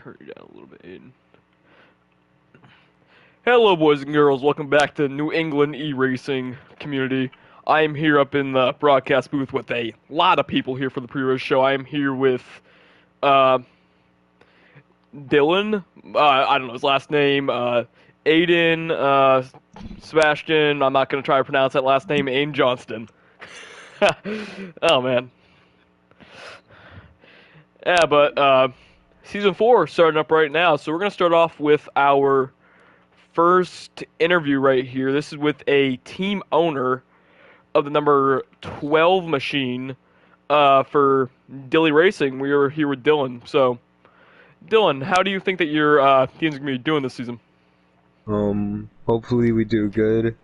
turn you down a little bit, Aiden. Hello, boys and girls. Welcome back to New England eRacing community. I am here up in the broadcast booth with a lot of people here for the pre-race show. I am here with Dylan. I don't know his last name. Aiden. Sebastian. I'm not going to try to pronounce that last name. Aiden Johnston. Oh, man. Yeah, but Season 4 starting up right now. So we're going to start off with our first interview right here. This is with a team owner of the number 12 machine for Dilly Racing. We are here with Dylan. So, Dylan, how do you think that your team's going to be doing this season? Hopefully we do good.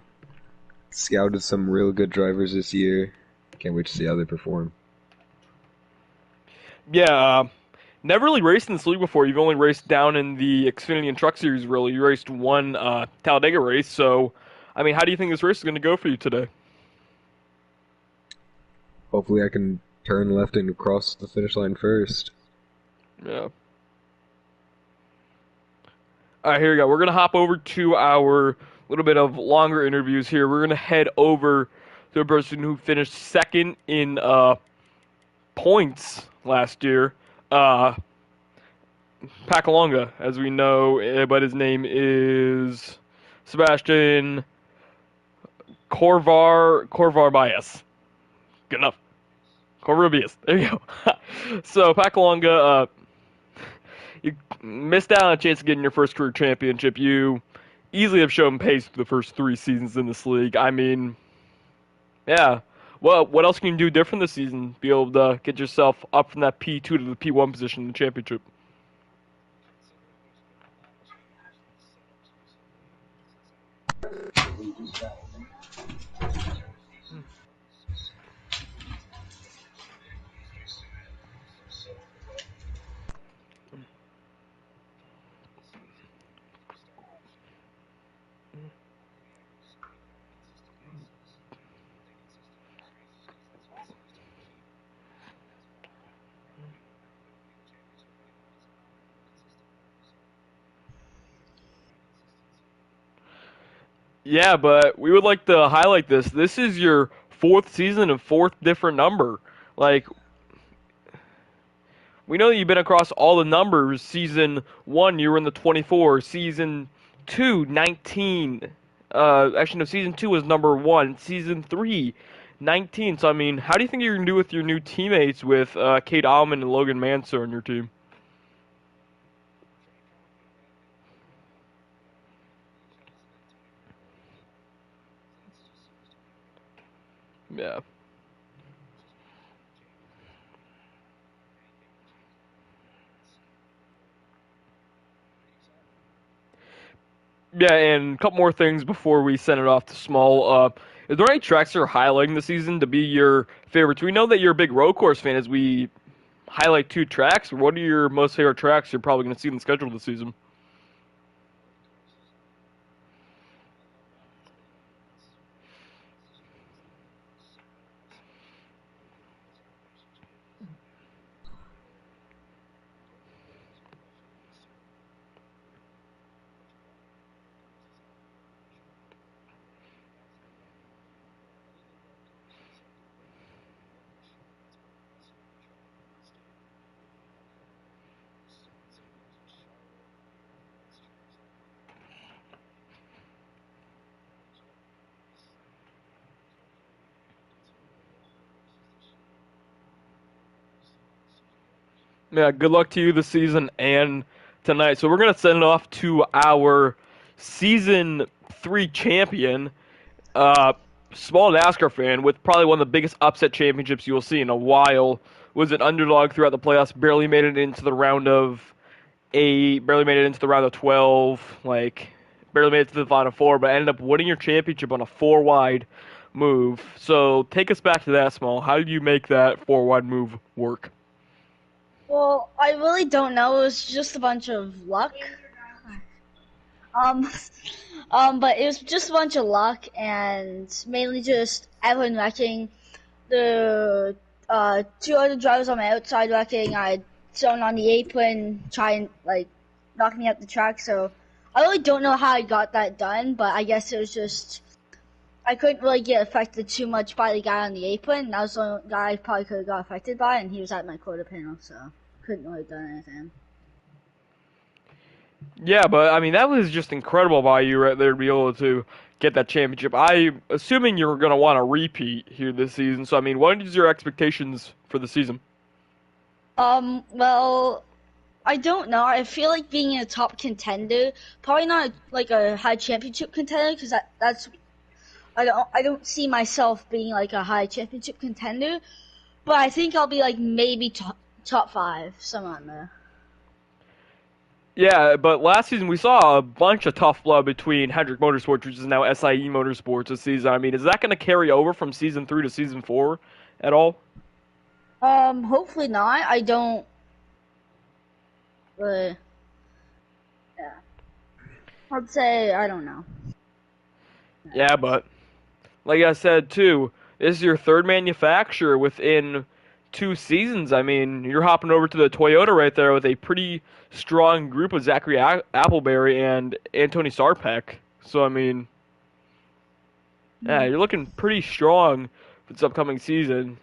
Scouted some real good drivers this year. Can't wait to see how they perform. Yeah, never really raced in this league before. You've only raced down in the Xfinity and Truck Series, really. You raced one Talladega race. So, I mean, how do you think this race is going to go for you today? Hopefully I can turn left and cross the finish line first. Yeah. All right, here we go. We're going to hop over to our little bit of longer interviews here. We're going to head over to a person who finished second in points last year. Pacalonga, as we know, but his name is Sebastian Corvar-Bias. Good enough. Corvar-Bias. There you go. So, Pacalonga, you missed out on a chance of getting your first career championship. You easily have shown pace for the first 3 seasons in this league. I mean, yeah. Well, what else can you do different this season? Be able to get yourself up from that P2 to the P1 position in the championship. Yeah, but we would like to highlight this. This is your 4th season and 4th different number. Like, we know that you've been across all the numbers. Season 1, you were in the 24. Season 2, 19. Actually, no, Season 2 was number 1. Season 3, 19. So, I mean, how do you think you're going to do with your new teammates with Kate Almond and Logan Mansour on your team? Yeah. Yeah, and a couple more things before we send it off to Small. Is there any tracks you're highlighting this season to be your favorites? We know that you're a big road course fan as we highlight 2 tracks. What are your most favorite tracks you're probably going to see in the schedule this season? Yeah, good luck to you this season and tonight. So we're going to send it off to our Season 3 champion, small NASCAR fan with probably one of the biggest upset championships you'll see in a while. Was an underdog throughout the playoffs, barely made it into the round of 8, barely made it into the round of 12, like barely made it to the final 4, but ended up winning your championship on a 4-wide move. So take us back to that, Small. How did you make that 4-wide move work? Well, I really don't know. It was just a bunch of luck. Um, but it was just a bunch of luck and mainly just everyone wrecking. The 2 other drivers on my outside wrecking. I had zone on the apron, try and like knock me up the track. So I really don't know how I got that done, but I guess it was just I couldn't really get affected too much by the guy on the apron. That was the only guy I probably could have got affected by, and he was at my quarter panel, so couldn't really have done anything. Yeah, but I mean that was just incredible by you right there to be able to get that championship. I'm assuming you're going to want to repeat here this season. So I mean, what is your expectations for the season? Well, I don't know. I feel like being a top contender, probably not like a high championship contender, because that's I don't see myself being like a high championship contender, but I think I'll be like maybe top 5, somewhere in there. Yeah, but last season we saw a bunch of tough blood between Hendrick Motorsports, which is now SIE Motorsports, this season. I mean, is that going to carry over from season 3 to season 4 at all? Hopefully not. I don't. Yeah. I'd say I don't know. Yeah, but like I said too, this is your third manufacturer within 2 seasons. I mean, you're hopping over to the Toyota right there with a pretty strong group of Zachary Appleberry and Anthony Sarpek. So I mean, yeah, you're looking pretty strong for this upcoming season.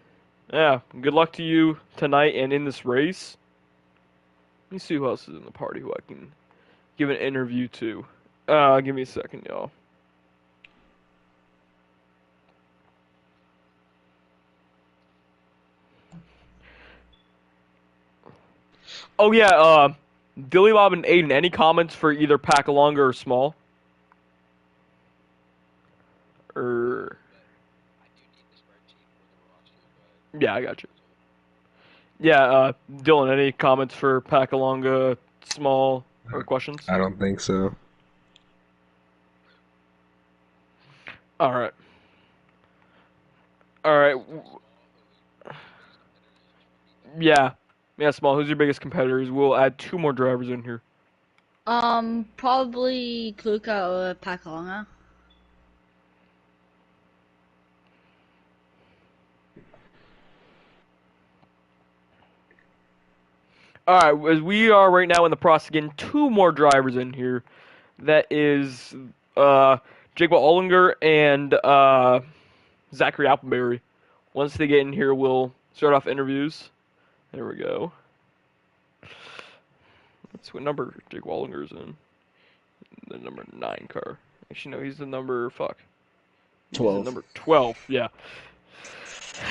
Yeah, good luck to you tonight and in this race. Let me see who else is in the party who I can give an interview to. Give me a second, y'all. Oh yeah, Dilly Bob and Aiden, any comments for either Pacalonga or Small? Or yeah, I got you. Yeah, Dylan, any comments for Pacalonga, Small, or questions? I don't think so. All right. All right. Yeah. Yeah, Small, who's your biggest competitors? We'll add 2 more drivers in here. Probably Kluka or Pakalonga. All right, as we are right now in the process of getting 2 more drivers in here. That is Jacob Ollinger and Zachary Appleberry. Once they get in here, we'll start off interviews. There we go. Let's see what number Jake Wallinger's in. The number 9 car. Actually, no, he's the number, He's 12. the number 12, yeah.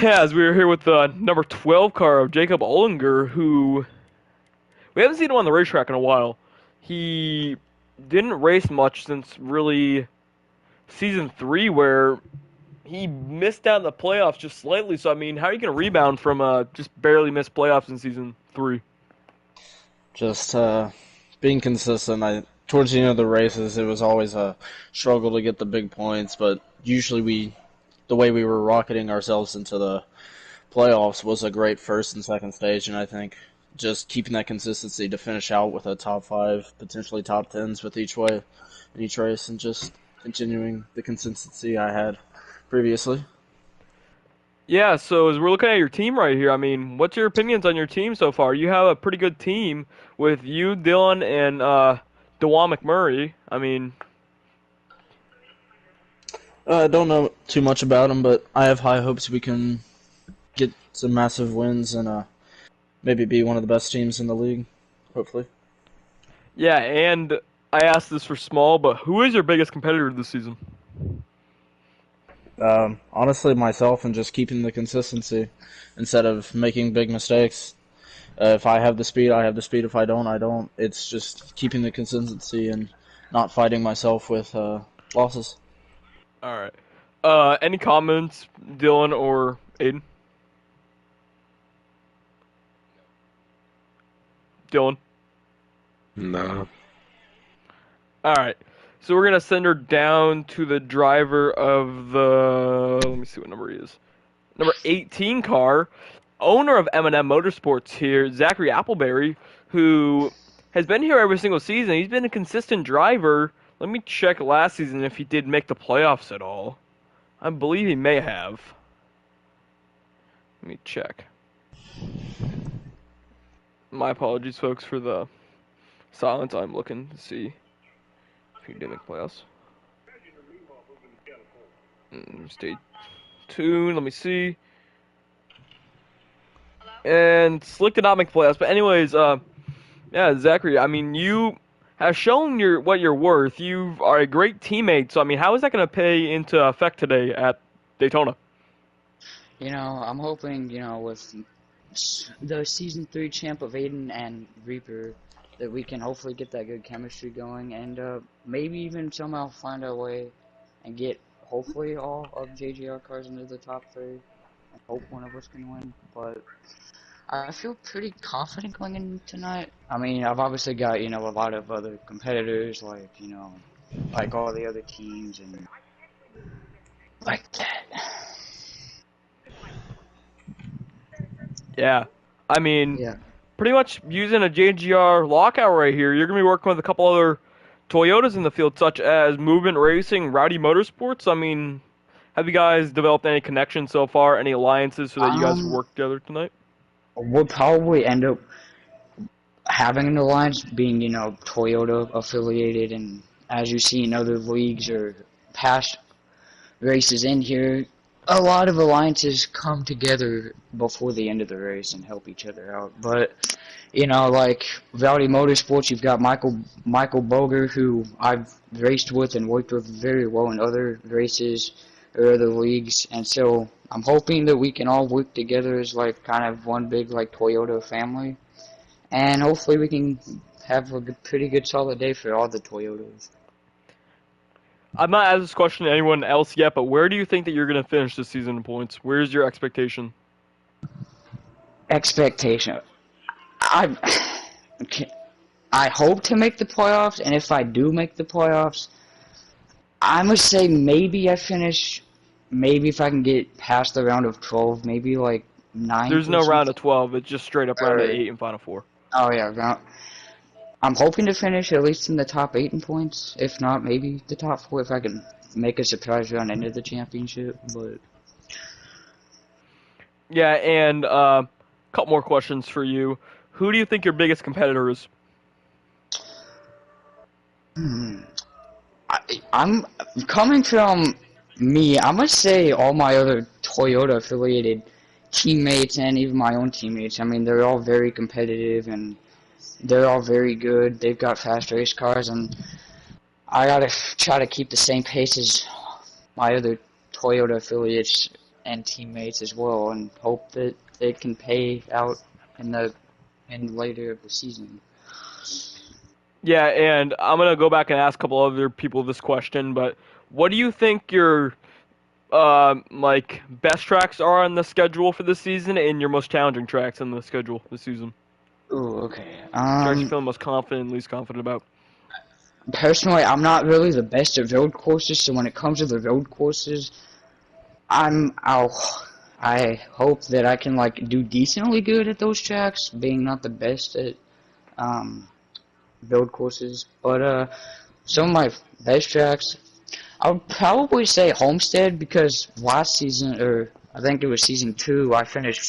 Yeah, as we were here with the number 12 car of Jacob Ollinger, who we haven't seen him on the racetrack in a while. He didn't race much since really season 3, where he missed out in the playoffs just slightly. So, I mean, how are you going to rebound from just barely missed playoffs in season 3? Just being consistent. Towards the end of the races, it was always a struggle to get the big points, but usually the way we were rocketing ourselves into the playoffs was a great first and second stage, and I think just keeping that consistency to finish out with a top 5, potentially top 10s with each race, and just continuing the consistency I had previously. Yeah, so as we're looking at your team right here, I mean, what's your opinions on your team so far? You have a pretty good team with you, Dylan, and DeJuan McMurray. I mean, I don't know too much about them, but I have high hopes we can get some massive wins and maybe be one of the best teams in the league, hopefully. yeah, and I asked this for Small, but who is your biggest competitor this season? Honestly, myself, and just keeping the consistency instead of making big mistakes. If I have the speed, I have the speed. If I don't, I don't. It's just keeping the consistency and not fighting myself with losses. All right. Any comments, Dylan or Aiden? Dylan? No. All right. So we're going to send her down to the driver of the, let me see what number he is. Number 18 car, owner of M&M Motorsports here, Zachary Appleberry, who has been here every single season. He's been a consistent driver. Let me check last season if he did make the playoffs at all. I believe he may have. Let me check. My apologies, folks, for the silence. I'm looking to see if he did make playoffs. Stay tuned. Let me see. And Slick did not make playoffs, but anyways, yeah, Zachary. I mean, you have shown what you're worth. You are a great teammate. So I mean, how is that going to pay into effect today at Daytona? I'm hoping, with the season 3 champ of Aiden and Reaper, that we can hopefully get that good chemistry going, and maybe even somehow find our way and get hopefully all of JGR cars into the top 3, and hope one of us can win. But I feel pretty confident going in tonight. I mean, I've obviously got, a lot of other competitors, like all the other teams and like that. Yeah, I mean, Yeah. pretty much using a JGR lockout right here. You're going to be working with a couple other Toyotas in the field, such as Movement Racing, Rowdy Motorsports. I mean, have you guys developed any connections so far, any alliances so that you guys Um, work together tonight? we'll probably end up having an alliance being, Toyota affiliated, and as you see in other leagues or past races in here, a lot of alliances come together before the end of the race and help each other out. But like Rowdy Motorsports, you've got Michael Boger, who I've raced with and worked with very well in other races or other leagues, and so I'm hoping that we can all work together as like kind of one big like Toyota family, and hopefully we can have a pretty good solid day for all the Toyotas. I've not asked this question to anyone else yet, but where do you think that you're going to finish this season in points? Where's your expectation? Expectation. I okay, I hope to make the playoffs, and if I do make the playoffs, I must say maybe I finish. Maybe if I can get past the round of 12, maybe like ninth There's or no round something. of 12. It's just straight up round of Or 8 and final 4. oh yeah, I'm hoping to finish at least in the top 8 in points. If not, maybe the top 4 if I can make a surprise round into the championship. But Yeah, and a couple more questions for you. Who do you think your biggest competitor is? hmm, I'm coming from me. I must say all my other Toyota affiliated teammates and even my own teammates. I mean, they're all very competitive and they're all very good. They've got fast race cars, and I gotta try to keep the same pace as my other Toyota affiliates and teammates as well, and hope that it can pay out in the in later of the season. Yeah, and I'm gonna go back and ask a couple other people this question, but what do you think your like best tracks are on the schedule for this season, and your most challenging tracks on the schedule this season? Ooh, okay. Tracks you feel most confident, least confident about? Personally, I'm not really the best at road courses, so when it comes to the road courses, I hope that I can like do decently good at those tracks, being not the best at um road courses. But some of my best tracks, I would probably say Homestead, because last season, or I think it was season 2, I finished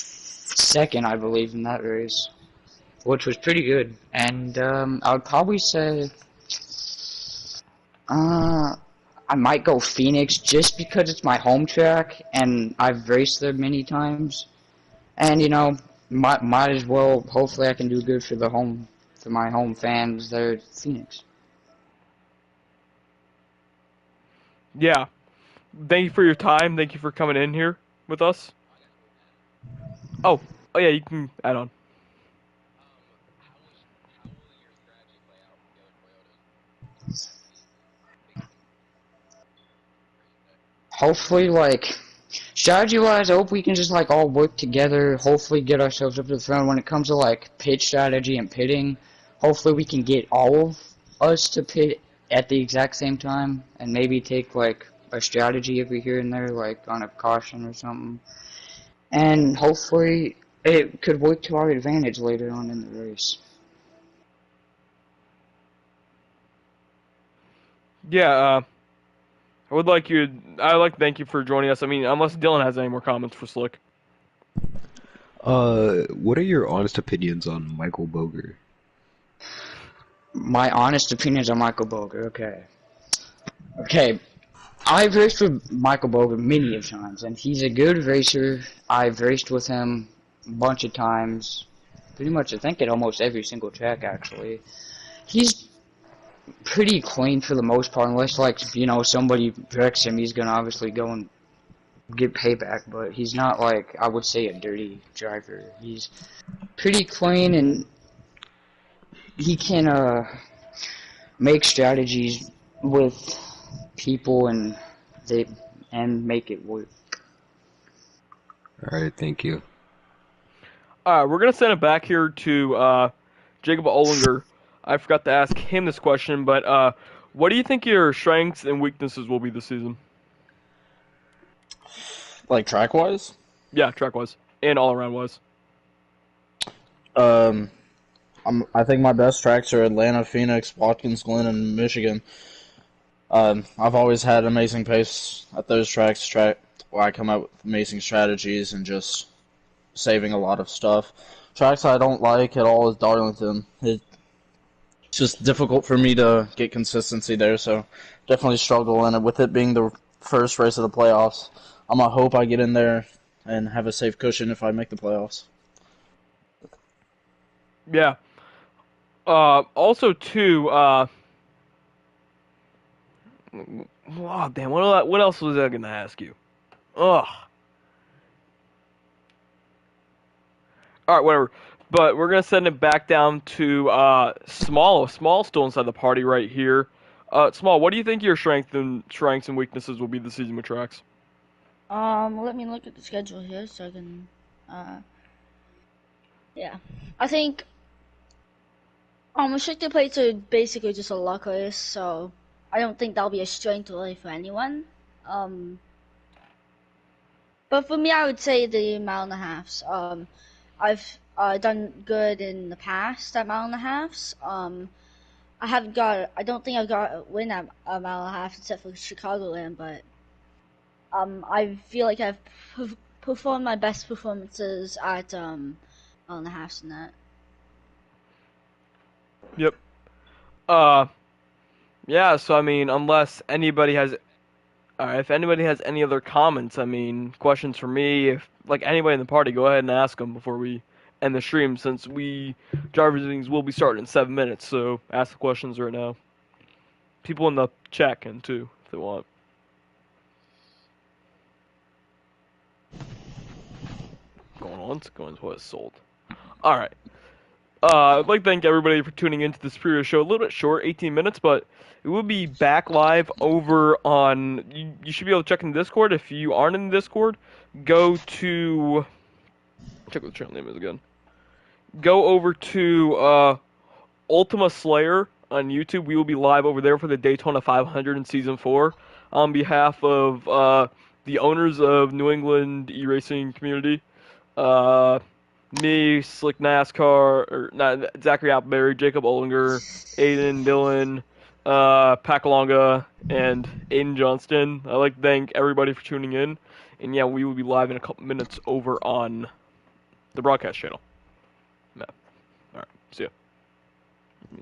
second, I believe, in that race, which was pretty good. And I would probably say uh, I might go Phoenix just because it's my home track and I've raced there many times. And might as well. Hopefully, I can do good for my home fans there at Phoenix. Yeah. Thank you for your time. Thank you for coming in here with us. Oh, oh yeah, you can add on. Hopefully, like strategy-wise, I hope we can just like all work together. Hopefully, get ourselves up to the front when it comes to like pit strategy and pitting. Hopefully, we can get all of us to pit at the exact same time, and maybe take like a strategy every here and there, like on a caution or something. And hopefully, it could work to our advantage later on in the race. Yeah, I'd like to thank you for joining us. I mean, unless Dylan has any more comments for Slick. What are your honest opinions on Michael Boger? My honest opinions on Michael Boger. Okay. Okay. I've raced with Michael Boger many of times, and he's a good racer. I've raced with him a bunch of times. Pretty much, I think, at almost every single track, actually. He's pretty clean for the most part, unless, like, you know, somebody wrecks him, he's going to obviously go and get payback, but he's not, like, I would say, a dirty driver. He's pretty clean, and he can, make strategies with people and make it work. All right, thank you. We're gonna send it back here to Jacob Olinger. I forgot to ask him this question, but what do you think your strengths and weaknesses will be this season? Like track wise? Yeah, track wise and all around wise. I think my best tracks are Atlanta, Phoenix, Watkins Glen, and Michigan. I've always had amazing pace at those tracks. Where I come up with amazing strategies and just saving a lot of stuff. Tracks I don't like at all is Darlington. It's just difficult for me to get consistency there, so definitely struggle in it. With it being the first race of the playoffs, I'm gonna hope I get in there and have a safe cushion if I make the playoffs. Yeah. Also, too. Oh, damn. What else was I gonna ask you? Ugh. All right, whatever. But we're gonna send it back down to Small. Small still inside the party right here. Small, what do you think your strengths and weaknesses will be this season with tracks? Let me look at the schedule here so I can, yeah. I think, restricted plates are basically just a luck race, so I don't think that'll be a strength really for anyone. But for me, I would say the mile and a halves. I've done good in the past at mile and a halves. I don't think I've got a win at a mile and a half except for Chicagoland, but I feel like I've performed my best performances at mile and a halves in that. Yep. Yeah. So I mean, unless anybody has, if anybody has any other comments, I mean, questions for me, if like anybody in the party, go ahead and ask them before we end the stream, since driver's meetings will be starting in 7 minutes. So ask the questions right now. People in the chat can too, if they want. Going what is sold. All right. I'd like to thank everybody for tuning into this previous show. A little bit short, 18 minutes, but it will be back live over on. You should be able to check in the Discord. If you aren't in the Discord, go to. Check what the channel name is again. Go over to Ultima Slayer on YouTube. We will be live over there for the Daytona 500 in Season 4 on behalf of the owners of New England eRacing community. Me, Slick NASCAR, or not, Zachary Appleberry, Jacob Olinger, Aiden, Dylan, Pakalonga, and Aiden Johnston. I'd like to thank everybody for tuning in. And yeah, we will be live in a couple minutes over on the broadcast channel. Yeah. Alright, see ya.